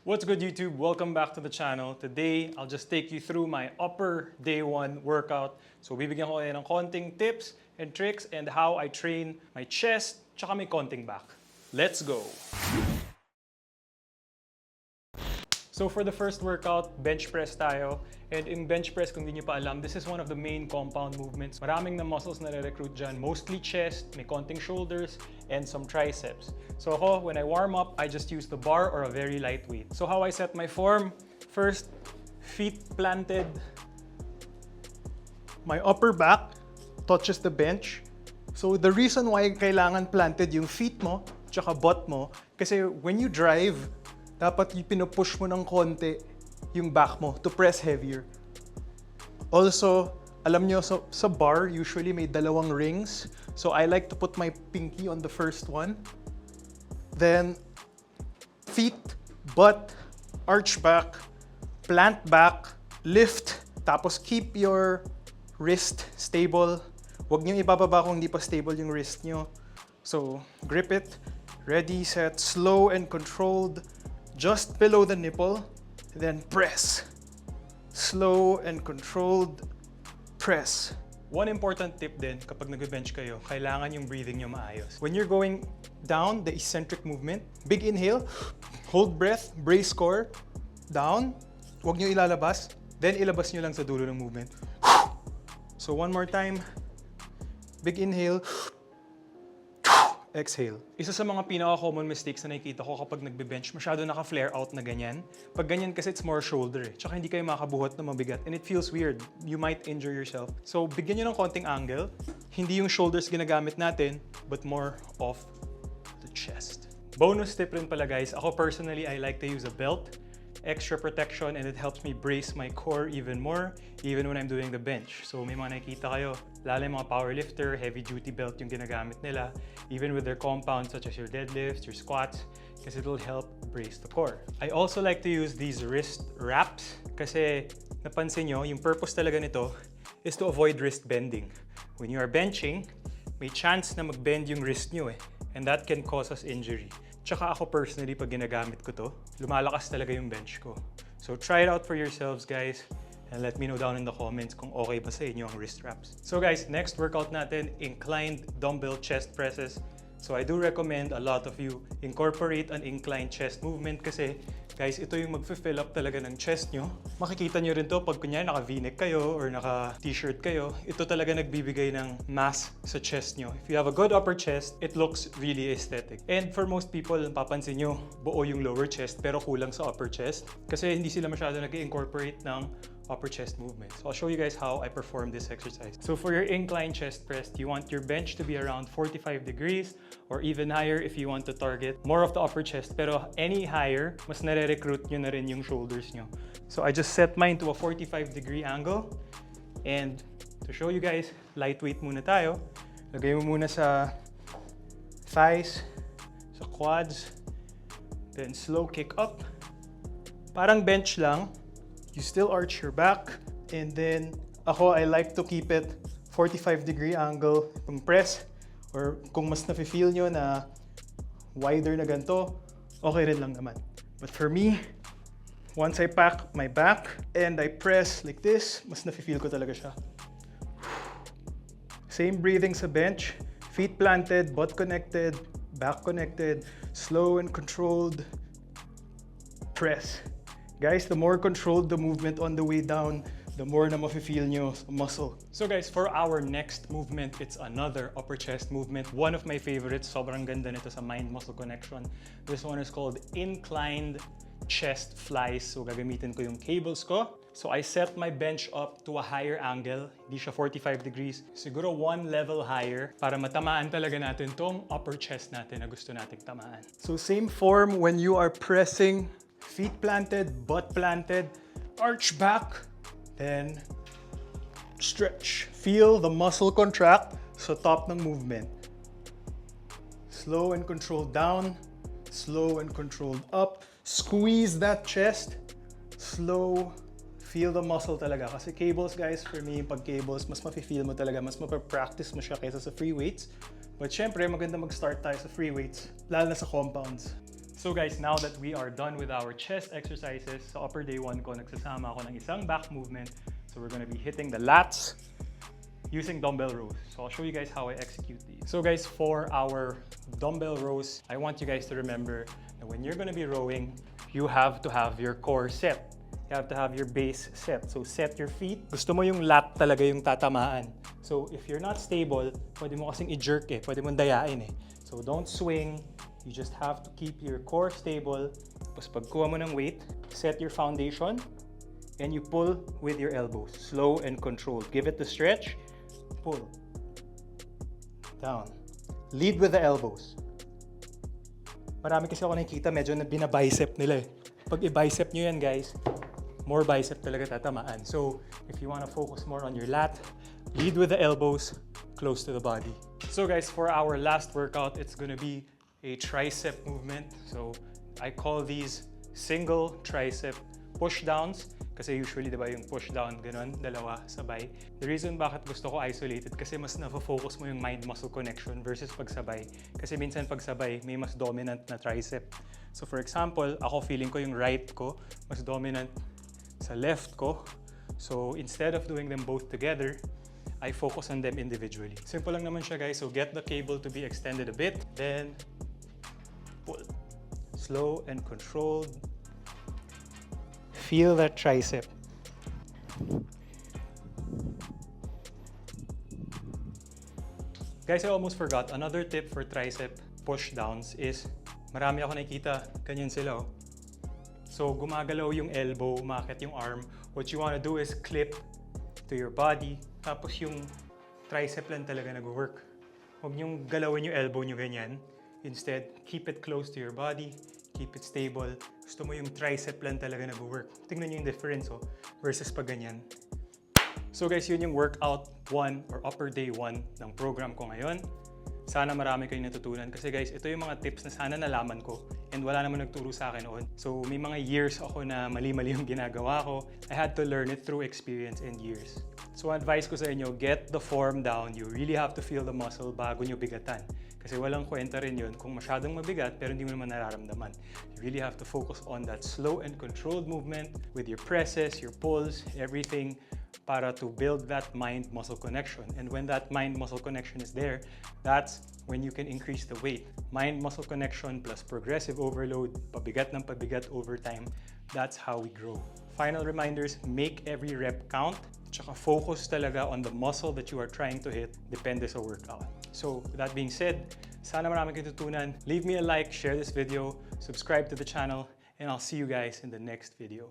What's good, YouTube? Welcome back to the channel. Today, I'll just take you through my upper day one workout. So, bibigyan ko kayo ng konting tips and tricks and how I train my chest tsaka may konting back. Let's go! So for the first workout, bench press tayo. And in bench press, kung di nyo pa alam, this is one of the main compound movements. Maraming na muscles na re-recruit dyan. Mostly chest, may konting shoulders, and some triceps. So ako, when I warm up, I just use the bar or a very light weight. So how I set my form, first, feet planted. My upper back touches the bench. So the reason why kailangan planted yung feet mo, tsaka butt mo, kasi when you drive, dapat pinupush mo ng konti yung back mo to press heavier. Also, alam nyo, sa bar, usually may dalawang rings. So I like to put my pinky on the first one. Then, feet, butt, arch back, plant back, lift, tapos keep your wrist stable. Huwag nyo ibababa kung hindi pa stable yung wrist nyo. So, grip it, ready, set, slow and controlled. Just below the nipple, then press. Slow and controlled, press. One important tip din kapag nag-bench kayo, kailangan yung breathing nyo maayos. When you're going down, the eccentric movement, big inhale, hold breath, brace core, down, huwag nyo ilalabas, then ilabas nyo lang sa dulo ng movement. So one more time, big inhale, exhale. Isa sa mga pinaka-common mistakes na nakikita ko kapag nagbe-bench, masyado naka-flare out na ganyan. Pag ganyan kasi it's more shoulder eh. Tsaka hindi kayo makabuhat na mabigat and it feels weird. You might injure yourself. So bigyan nyo ng konting angle. Hindi yung shoulders ginagamit natin, but more of the chest. Bonus tip rin pala guys, ako personally, I like to use a belt. Extra protection and it helps me brace my core even more, even when I'm doing the bench. So may mga nakikita kayo, lalo yung mga powerlifter, heavy duty belt yung ginagamit nila, even with their compounds such as your deadlifts, your squats, kasi it'll help brace the core. I also like to use these wrist wraps kasi napansin nyo, yung purpose talaga nito is to avoid wrist bending. When you are benching, may chance na mag-bend yung wrist nyo eh, and that can cause us injury. Tsaka ako personally, pag ginagamit ko to, lumalakas talaga yung bench ko. So try it out for yourselves, guys. And let me know down in the comments kung okay ba sa inyo ang wrist wraps. So guys, next workout natin, inclined dumbbell chest presses. So I do recommend a lot of you incorporate an inclined chest movement kasi guys, ito yung mag-fill up talaga ng chest nyo. Makikita nyo rin to pag kunyari naka v-neck kayo or naka t-shirt kayo. Ito talaga nagbibigay ng mass sa chest nyo. If you have a good upper chest, it looks really aesthetic. And for most people, papansin nyo, buo yung lower chest pero kulang sa upper chest kasi hindi sila masyado nag-incorporate ng upper chest movement. So I'll show you guys how I perform this exercise. So for your incline chest press, you want your bench to be around 45 degrees or even higher if you want to target more of the upper chest. Pero any higher, mas nare-recruit nyo na rin yung shoulders nyo. So I just set mine to a 45-degree angle. And to show you guys, lightweight muna tayo. Lagay mo muna sa thighs, sa quads, then slow kick up. Parang bench lang. You still arch your back, and then ako, I like to keep it 45-degree angle pang press, or kung mas nafe-feel nyo na wider na ganito, okay rin lang naman. But for me, once I pack my back and I press like this, mas nafe-feel ko talaga siya. Same breathing sa bench, feet planted, butt connected, back connected, slow and controlled press. Guys, the more controlled the movement on the way down, the more na mafe-feel nyo muscle. So guys, for our next movement, it's another upper chest movement. One of my favorites, sobrang ganda nito sa mind-muscle connection. This one is called Incline Chest Fly. So gagamitin ko yung cables ko. So I set my bench up to a higher angle. Hindi siya 45 degrees. Siguro one level higher para matamaan talaga natin tong upper chest natin na gusto nating tamaan. So same form when you are pressing. Feet planted, butt planted, arch back, then stretch. Feel the muscle contract sa top ng movement. Slow and controlled down, slow and controlled up. Squeeze that chest, slow. Feel the muscle talaga. Kasi cables guys, for me, pag cables, mas mafe-feel mo talaga, mas mapapractice mo siya kaysa sa free weights. But syempre, maganda mag-start tayo sa free weights, lalo na sa compounds. So guys, now that we are done with our chest exercises, sa upper day 1 ko, nagsasama ako ng isang back movement. So we're gonna be hitting the lats using dumbbell rows. So I'll show you guys how I execute these. So guys, for our dumbbell rows, I want you guys to remember that when you're gonna be rowing, you have to have your core set. You have to have your base set. So set your feet. Gusto mo yung lat talaga yung tatamaan. So if you're not stable, pwede mo kasing i-jerk eh. Pwede mong dayain eh. So don't swing. You just have to keep your core stable. Tapos pagkuha mo ng weight, set your foundation, and you pull with your elbows. Slow and controlled. Give it the stretch. Pull. Down. Lead with the elbows. Marami kasi ako nakikita medyo na binabicep nila eh. Pag i-bicep nyo yan guys, more bicep talaga tatamaan. So if you want to focus more on your lat, lead with the elbows close to the body. So guys, for our last workout, it's gonna be a tricep movement. So I call these single tricep pushdowns kasi usually diba yung pushdown ganun, dalawa sabay. The reason bakit gusto ko isolated kasi mas na-focus mo yung mind-muscle connection versus pagsabay. Kasi minsan pagsabay may mas dominant na tricep. So for example, ako feeling ko yung right ko mas dominant sa left ko. So instead of doing them both together, I focus on them individually. Simple lang naman siya guys. So get the cable to be extended a bit, then pull. Slow and controlled. Feel that tricep. Guys, I almost forgot. Another tip for tricep pushdowns is marami ako nakikita, ganyan sila. So gumagalaw yung elbow, umakit yung arm. What you want to do is clip to your body. Tapos yung tricep lang talaga nag-work. Huwag niyong galawin yung elbow niyo ganyan. Instead, keep it close to your body. Keep it stable. Gusto mo yung tricep lang talaga nag-work. Tingnan niyo yung difference versus pag ganyan. So guys, yun yung workout 1 or upper day 1 ng program ko ngayon. Sana marami kayong natutunan kasi guys, ito yung mga tips na sana nalaman ko and wala naman nagturo sa akin noon. So may mga years ako na mali-mali yung ginagawa ko. I had to learn it through experience and years. So advice ko sa inyo, get the form down. You really have to feel the muscle bago nyo bigatan. Kasi walang kwenta rin yun kung masyadong mabigat pero hindi mo naman nararamdaman. You really have to focus on that slow and controlled movement with your presses, your pulls, everything para to build that mind-muscle connection. And when that mind-muscle connection is there, that's when you can increase the weight. Mind-muscle connection plus progressive overload, pabigat ng pabigat over time, that's how we grow. Final reminders, make every rep count, tsaka focus talaga on the muscle that you are trying to hit, depende sa workout. So with that being said, sana marami kayong tutunan. Leave me a like, share this video, subscribe to the channel, and I'll see you guys in the next video.